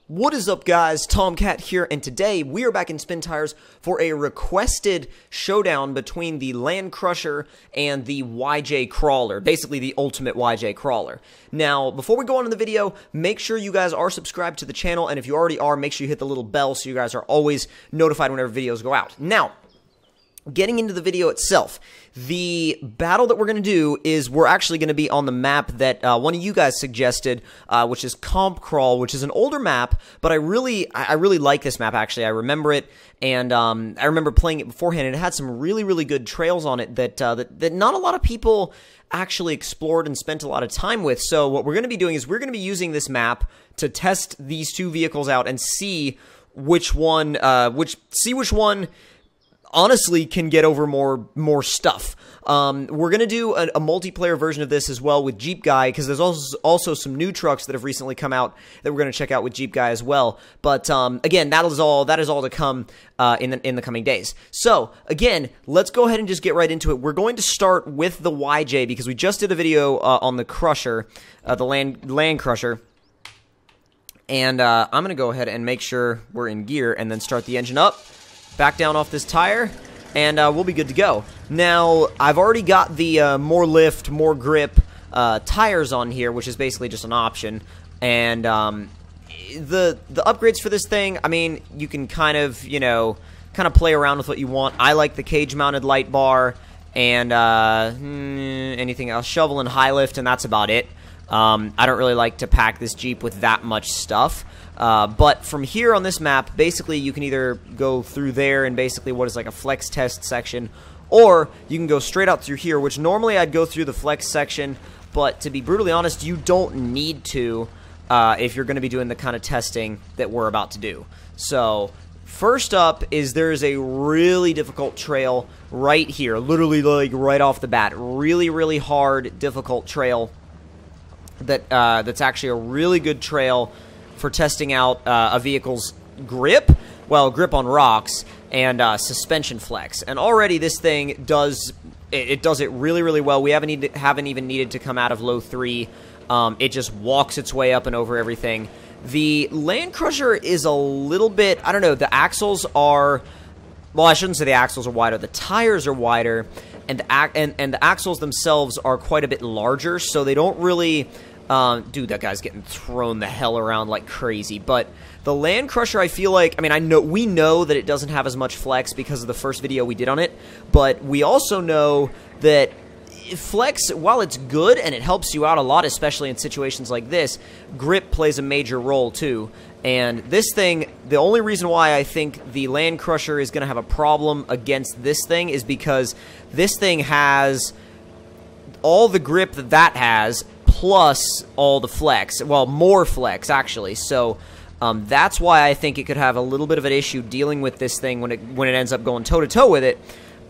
What is up, guys? Tomcat here, and today we are back in Spin Tires for a requested showdown between the Land Crusher and the YJ Crawler, basically the ultimate YJ Crawler. Now, before we go on in the video, make sure you guys are subscribed to the channel, and if you already are, make sure you hit the little bell so you guys are always notified whenever videos go out. Now, getting into the video itself, the battle that we're going to do is we're actually going to be on the map that one of you guys suggested, which is Comp Crawl, which is an older map, but I really like this map, actually. I remember it, and I remember playing it beforehand, and it had some really good trails on it that not a lot of people actually explored and spent a lot of time with. So what we're going to be doing is we're going to be using this map to test these two vehicles out and see which one honestly can get over more stuff. We're going to do a multiplayer version of this as well with Jeep Guy, because there's also some new trucks that have recently come out that we're going to check out with Jeep Guy as well. But again, that is all to come in the coming days. So again, let's go ahead and just get right into it. We're going to start with the YJ because we just did a video on the Crusher, the Land Crusher. And I'm going to go ahead and make sure we're in gear and then start the engine up. Back down off this tire, and we'll be good to go. Now, I've already got the more lift, more grip tires on here, which is basically just an option. And the upgrades for this thing, I mean, you can kind of play around with what you want. I like the cage-mounted light bar and anything else, shovel and high lift, and that's about it. I don't really like to pack this Jeep with that much stuff. But from here on this map, basically you can either go through there and basically what is like a flex test section, or you can go straight out through here, which normally I'd go through the flex section, but to be brutally honest, you don't need to if you're going to be doing the kind of testing that we're about to do. So first up is there's a really difficult trail right here, literally like right off the bat, really hard, difficult trail that's actually a really good trail for testing out a vehicle's grip, grip on rocks, and suspension flex. And already this thing does it really well. We haven't even needed to come out of low 3. It just walks its way up and over everything. The Land Crusher is a little bit, I don't know, the axles are, well, I shouldn't say the axles are wider, the tires are wider, and the axles themselves are quite a bit larger, so they don't really... dude, that guy's getting thrown the hell around like crazy. But the Land Crusher, I feel like, I mean, we know that it doesn't have as much flex because of the first video we did on it, but we also know that flex, while it's good and it helps you out a lot, especially in situations like this, grip plays a major role too. And this thing, the only reason why I think the Land Crusher is going to have a problem against this thing is because this thing has all the grip that has, plus all the flex, well, more flex actually. So that's why I think it could have a little bit of an issue dealing with this thing when it ends up going toe to toe with it.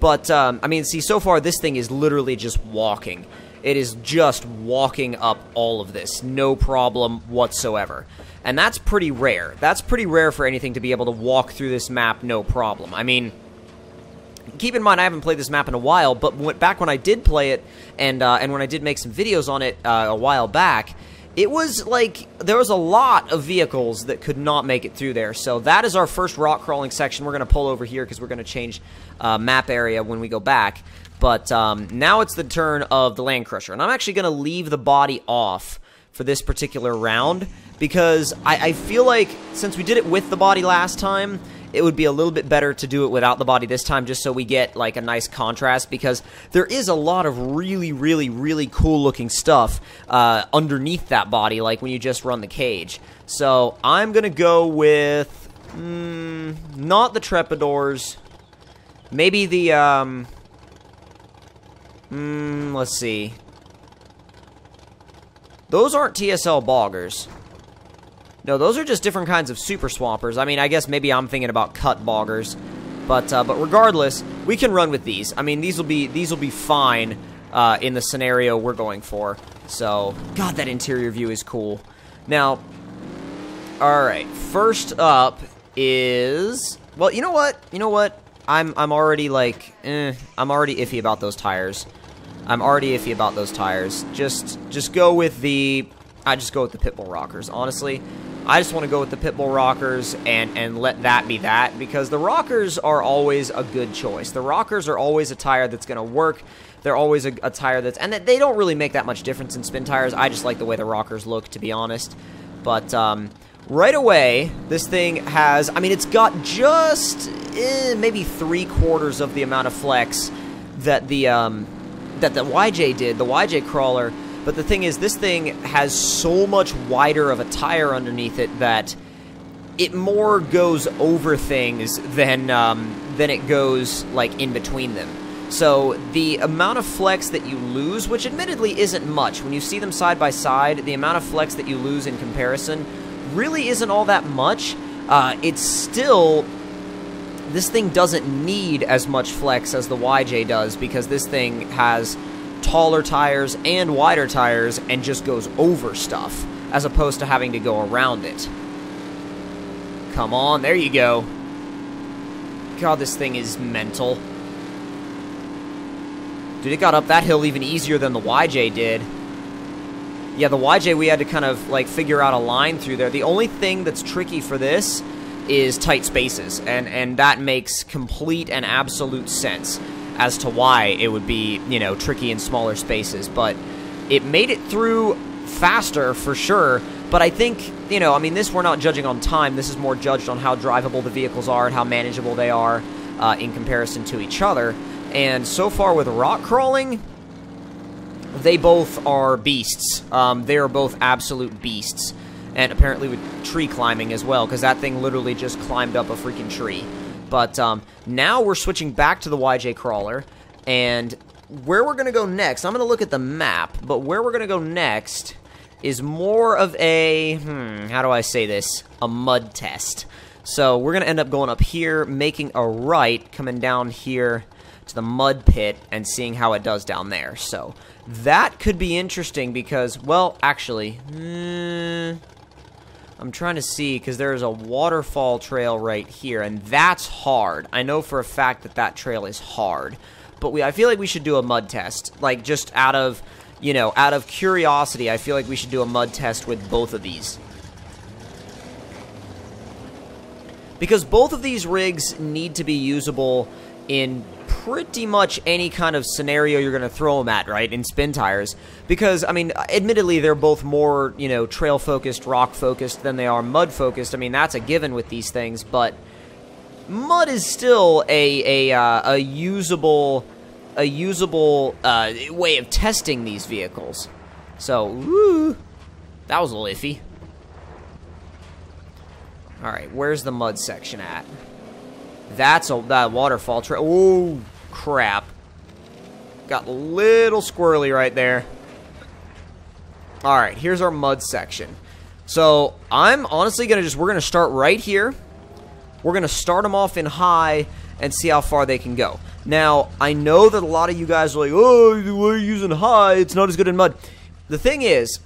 But I mean, see, so far this thing is literally just walking. It is just walking up all of this, no problem whatsoever. And that's pretty rare. That's pretty rare for anything to be able to walk through this map no problem. I mean, keep in mind, I haven't played this map in a while, but back when I did play it, and when I did make some videos on it a while back, it was like, there was a lot of vehicles that could not make it through there. So that is our first rock crawling section. We're going to pull over here because we're going to change map area when we go back. But now it's the turn of the Land Crusher, and I'm actually going to leave the body off for this particular round, because I feel like since we did it with the body last time, it would be a little bit better to do it without the body this time, just so we get like a nice contrast, because there is a lot of really cool looking stuff underneath that body, like when you just run the cage. So I'm gonna go with not the Trepadors, maybe the let's see, those aren't TSL boggers. No, those are just different kinds of super swampers. I mean, I guess maybe I'm thinking about cut boggers, but regardless, we can run with these. I mean, these will be fine in the scenario we're going for. So, God, that interior view is cool. Now, all right, first up is, well, you know what? I'm already like, I'm already iffy about those tires. Just go with the, I just go with the Pitbull rockers. Honestly, I just want to go with the Pitbull rockers and let that be that, because the rockers are always a good choice. The rockers are always a tire that's going to work. They're always a tire that's... And they don't really make that much difference in spin tires. I just like the way the rockers look, to be honest. But right away, this thing has... I mean, it's got just maybe 3/4 of the amount of flex that the YJ did, the YJ crawler. But the thing is, this thing has so much wider of a tire underneath it that it more goes over things than it goes, like, in between them. So the amount of flex that you lose, which admittedly isn't much, when you see them side by side, the amount of flex that you lose in comparison really isn't all that much. It's still... This thing doesn't need as much flex as the YJ does, because this thing has taller tires and wider tires and just goes over stuff, as opposed to having to go around it. Come on, there you go. God, this thing is mental. Dude, it got up that hill even easier than the YJ did. Yeah, the YJ, we had to kind of, like, figure out a line through there. The only thing that's tricky for this is tight spaces, and that makes complete and absolute sense as to why it would be, you know, tricky in smaller spaces. But it made it through faster, for sure. But I think, you know, I mean, this, we're not judging on time. This is more judged on how drivable the vehicles are and how manageable they are in comparison to each other. And so far with rock crawling, they both are beasts. They are both absolute beasts. And apparently with tree climbing as well, because that thing literally just climbed up a freaking tree. But now we're switching back to the YJ crawler, and where we're going to go next, I'm going to look at the map, but where we're going to go next is more of a, how do I say this, a mud test. So we're going to end up going up here, making a right, coming down here to the mud pit, and seeing how it does down there. So that could be interesting because, well, actually, I'm trying to see, because there's a waterfall trail right here, and that's hard. I know for a fact that that trail is hard. But I feel like we should do a mud test. Like, just out of, you know, out of curiosity, I feel like we should do a mud test with both of these. Because both of these rigs need to be usable in pretty much any kind of scenario you're going to throw them at, right, in spin tires. Because, I mean, admittedly, they're both more, you know, trail-focused, rock-focused than they are mud-focused. I mean, that's a given with these things, but mud is still a usable way of testing these vehicles. So, woo, that was a little iffy. Alright, where's the mud section at? That's that waterfall trail. Oh, crap. Got a little squirrely right there. Alright, here's our mud section. So, I'm honestly going to we're going to start right here. We're going to start them off in high and see how far they can go. Now, I know that a lot of you guys are like, oh, we're using high, it's not as good in mud. The thing is,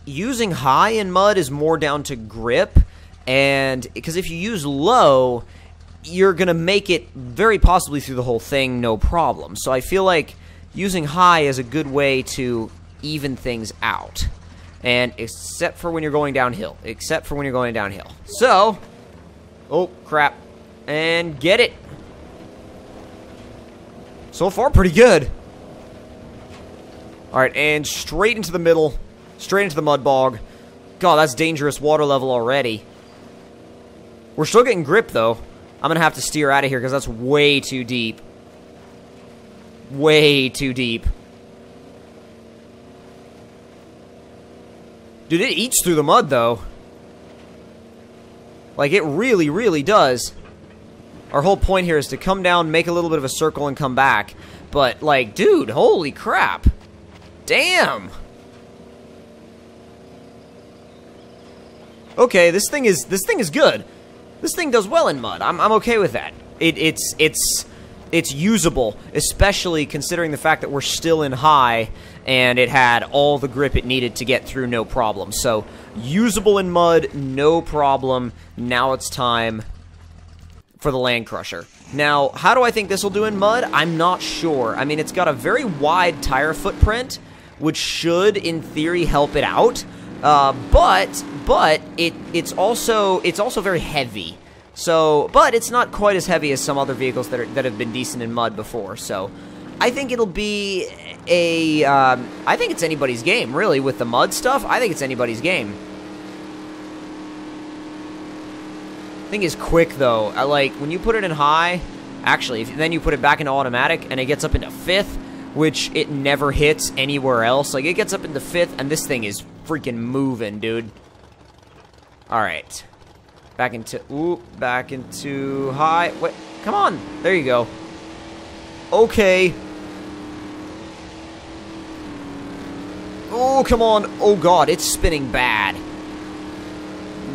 using high in mud is more down to grip, and because if you use low, you're going to make it very possibly through the whole thing, no problem. So I feel like using high is a good way to even things out. And except for when you're going downhill. Except for when you're going downhill. So, oh, crap. And get it. So far, pretty good. Alright, and straight into the middle. Straight into the mud bog. God, that's dangerous water level already. We're still getting grip, though. I'm going to have to steer out of here because that's way too deep. Way too deep. Dude, it eats through the mud, though. Like, it really, really does. Our whole point here is to come down, make a little bit of a circle, and come back. But, like, dude, holy crap. Damn. Okay, this thing is good. This thing does well in mud. I'm okay with that. It's usable, especially considering the fact that we're still in high, and it had all the grip it needed to get through, no problem. So, usable in mud, no problem. Now it's time for the Land Crusher. Now, how do I think this will do in mud? I'm not sure. I mean, it's got a very wide tire footprint, which should, in theory, help it out. But but it's also very heavy. So, but it's not quite as heavy as some other vehicles that have been decent in mud before. So, I think it'll be I think it's anybody's game, really, with the mud stuff. I think it's anybody's game. Thing is quick, though. I like, when you put it in high, actually, then you put it back into automatic, and it gets up into 5th, which it never hits anywhere else. Like, it gets up into 5th, and this thing is freaking moving, dude. Alright. Back into high. Wait, come on. There you go. Okay. Oh, come on. Oh, God, it's spinning bad.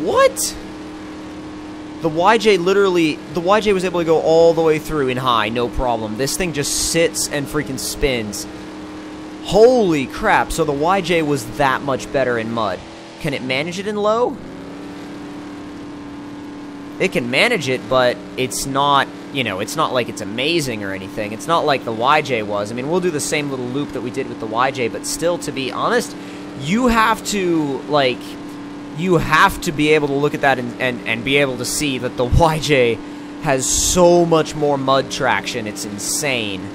What? The YJ was able to go all the way through in high, no problem. This thing just sits and freaking spins. Holy crap, so the YJ was that much better in mud. Can it manage it in low? It can manage it, but it's not, you know, it's not like it's amazing or anything. It's not like the YJ was. I mean, we'll do the same little loop that we did with the YJ, but still, to be honest, you have to, like, you have to be able to look at that and be able to see that the YJ has so much more mud traction. It's insane.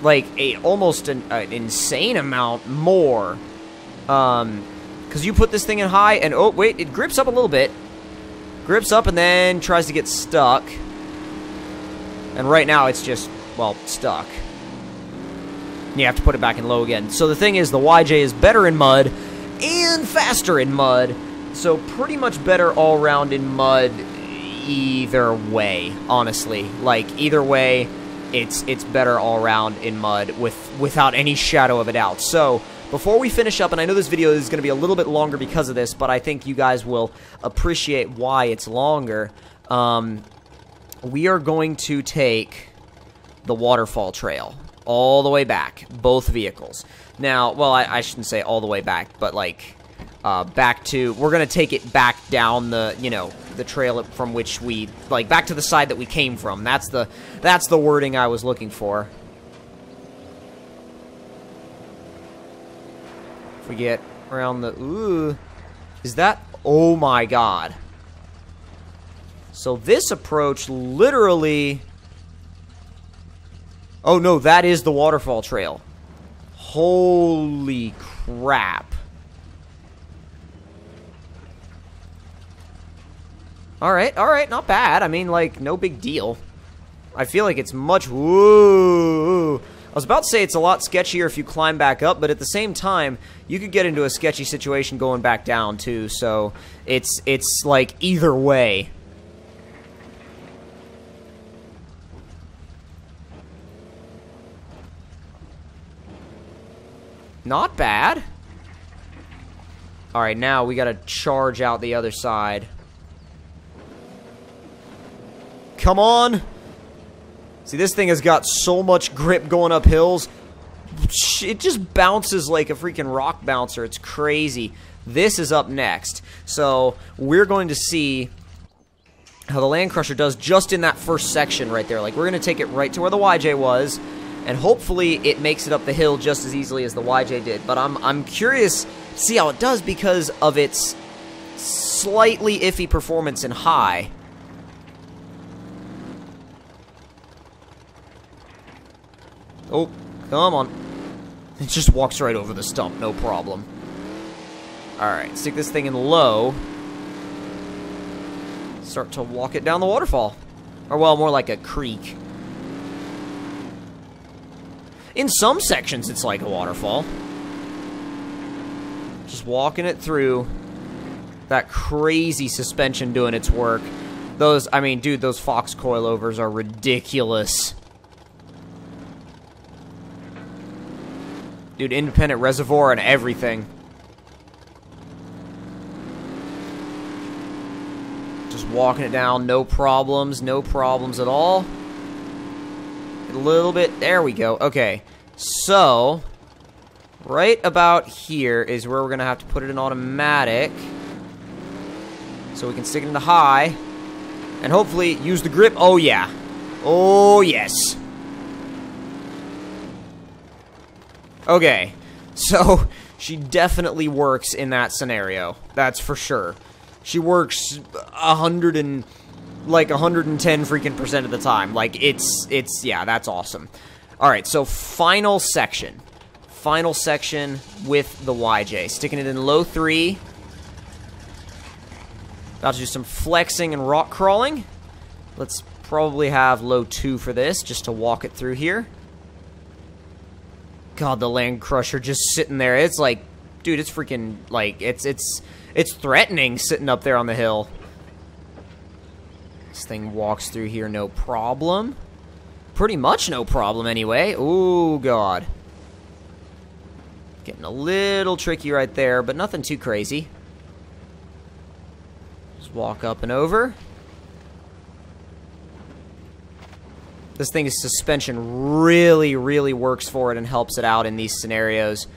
Like, almost an insane amount more. Because you put this thing in high, and oh, wait, it grips up a little bit. Grips up and then tries to get stuck. And right now it's just, well, stuck. You have to put it back in low again. So the thing is, the YJ is better in mud and faster in mud. So pretty much better all around in mud either way, honestly. Like, either way, it's better all around in mud without any shadow of a doubt. So before we finish up, and I know this video is going to be a little bit longer because of this, but I think you guys will appreciate why it's longer. We are going to take the waterfall trail all the way back, both vehicles. Now, well, I shouldn't say all the way back, but like back to, we're going to take it back down the, you know, the trail from which we, like, back to the side that we came from. That's the wording I was looking for. If we get around the, ooh, is that, oh my god. So this approach literally, oh no, that is the waterfall trail. Holy crap. Alright, not bad. I mean, like, no big deal. I feel like it's much, whoa. I was about to say it's a lot sketchier if you climb back up, but at the same time, you could get into a sketchy situation going back down, too, so it's like, either way. Not bad. Alright, now we gotta charge out the other side. Come on! See, this thing has got so much grip going up hills. It just bounces like a freaking rock bouncer. It's crazy. This is up next. So, we're going to see how the Land Crusher does just in that first section right there. Like, we're going to take it right to where the YJ was, and hopefully it makes it up the hill just as easily as the YJ did. But I'm curious to see how it does because of its slightly iffy performance in high. Oh, come on. It just walks right over the stump, no problem. Alright, stick this thing in low. Start to walk it down the waterfall. Or, well, more like a creek. In some sections, it's like a waterfall. Just walking it through. That crazy suspension doing its work. Those, I mean, dude, those Fox coilovers are ridiculous. Dude, independent reservoir and everything. Just walking it down, no problems at all. A little bit, there we go. Okay, so right about here is where we're gonna have to put it in automatic, so we can stick it into high, and hopefully use the grip. Oh yeah, oh yes. Okay, so she definitely works in that scenario. That's for sure. She works 110 freaking % of the time. Like, yeah, that's awesome. Alright, so final section. Final section with the YJ. Sticking it in low 3. About to do some flexing and rock crawling. Let's probably have low 2 for this, just to walk it through here. God, the Land Crusher just sitting there. It's like, dude, it's freaking, like, it's threatening sitting up there on the hill. This thing walks through here no problem. Pretty much no problem, anyway. Ooh, God. Getting a little tricky right there, but nothing too crazy. Just walk up and over. This thing's suspension really, really works for it and helps it out in these scenarios.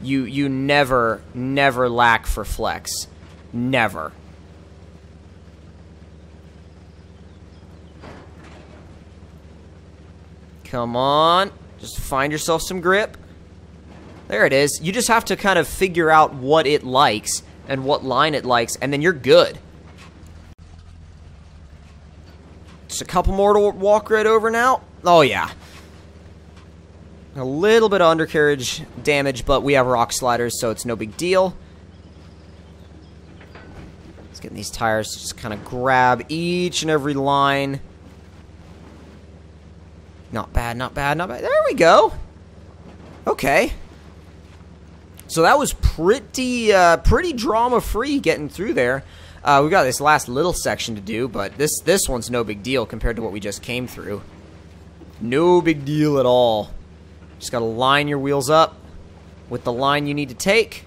You never lack for flex. Never. Come on. Just find yourself some grip. There it is. You just have to kind of figure out what it likes and what line it likes, and then you're good. Just a couple more to walk right over now. Oh, yeah. A little bit of undercarriage damage, but we have rock sliders, so it's no big deal. Let's get these tires to just kind of grab each and every line. Not bad, not bad, not bad. There we go. Okay. So that was pretty drama-free getting through there. We've got this last little section to do, but this one's no big deal compared to what we just came through. No big deal at all. Just gotta line your wheels up with the line you need to take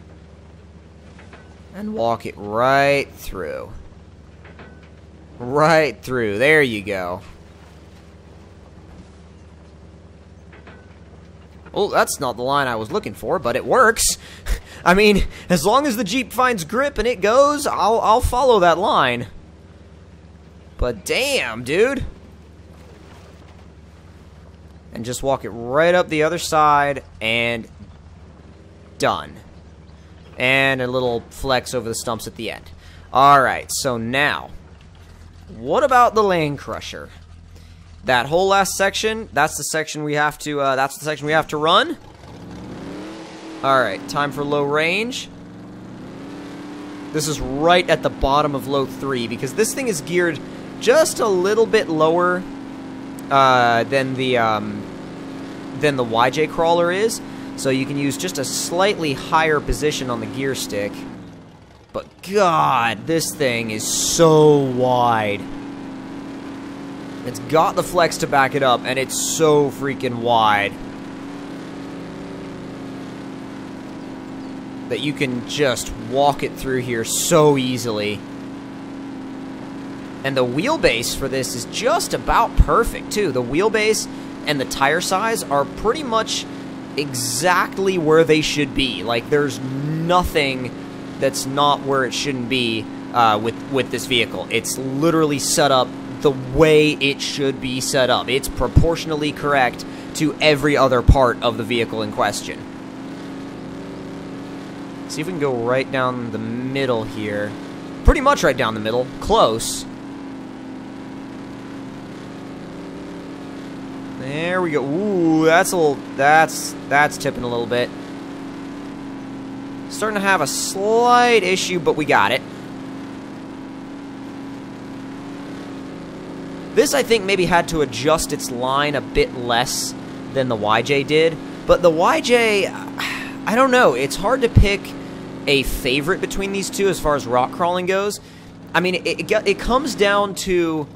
and walk it right through. Right through. There you go. Oh, that's not the line I was looking for, but it works. I mean, as long as the Jeep finds grip and it goes, I'll follow that line. But damn, dude. And just walk it right up the other side, and done. And a little flex over the stumps at the end. Alright, so now, what about the Land Crusher? That whole last section, that's the section we have to, run. Alright, time for low range. This is right at the bottom of low 3, because this thing is geared just a little bit lower than the YJ crawler is. So you can use just a slightly higher position on the gear stick. But God, this thing is so wide. It's got the flex to back it up, and it's so freaking wide that you can just walk it through here so easily. And the wheelbase for this is just about perfect, too. The wheelbase and the tire size are pretty much exactly where they should be. Like, there's nothing that's not where it shouldn't be with this vehicle. It's literally set up the way it should be set up. It's proportionally correct to every other part of the vehicle in question. See if we can go right down the middle here. Pretty much right down the middle. Close. There we go. Ooh, that's a little, that's tipping a little bit. Starting to have a slight issue, but we got it. This, I think, maybe had to adjust its line a bit less than the YJ did. But the YJ, I don't know. It's hard to pick a favorite between these two as far as rock crawling goes. I mean, it comes down to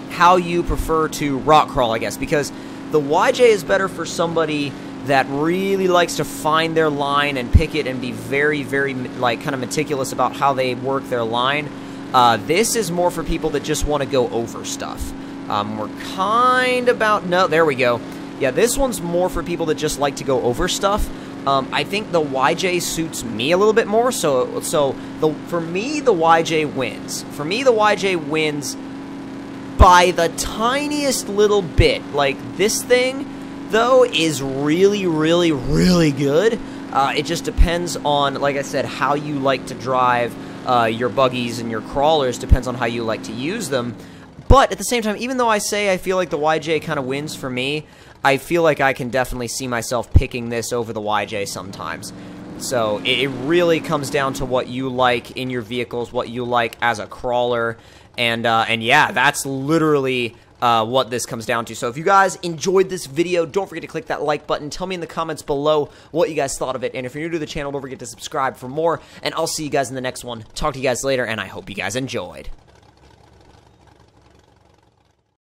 how you prefer to rock crawl, I guess. Because the YJ is better for somebody that really likes to find their line and pick it and be very, very, like, kind of meticulous about how they work their line. This is more for people that just want to go over stuff. We're kind of about... No, there we go. Yeah, this one's more for people that just like to go over stuff. I think the YJ suits me a little bit more, so for me, the YJ wins. For me, the YJ wins by the tiniest little bit. Like, this thing, though, is really, really, really good. It just depends on, like I said, how you like to drive your buggies and your crawlers. Depends on how you like to use them. But at the same time, even though I say I feel like the YJ kind of wins for me, I feel like I can definitely see myself picking this over the YJ sometimes. So it really comes down to what you like in your vehicles, what you like as a crawler, and yeah, that's literally what this comes down to. So if you guys enjoyed this video, don't forget to click that like button. Tell me in the comments below what you guys thought of it, and if you're new to the channel, don't forget to subscribe for more, and I'll see you guys in the next one. Talk to you guys later, and I hope you guys enjoyed.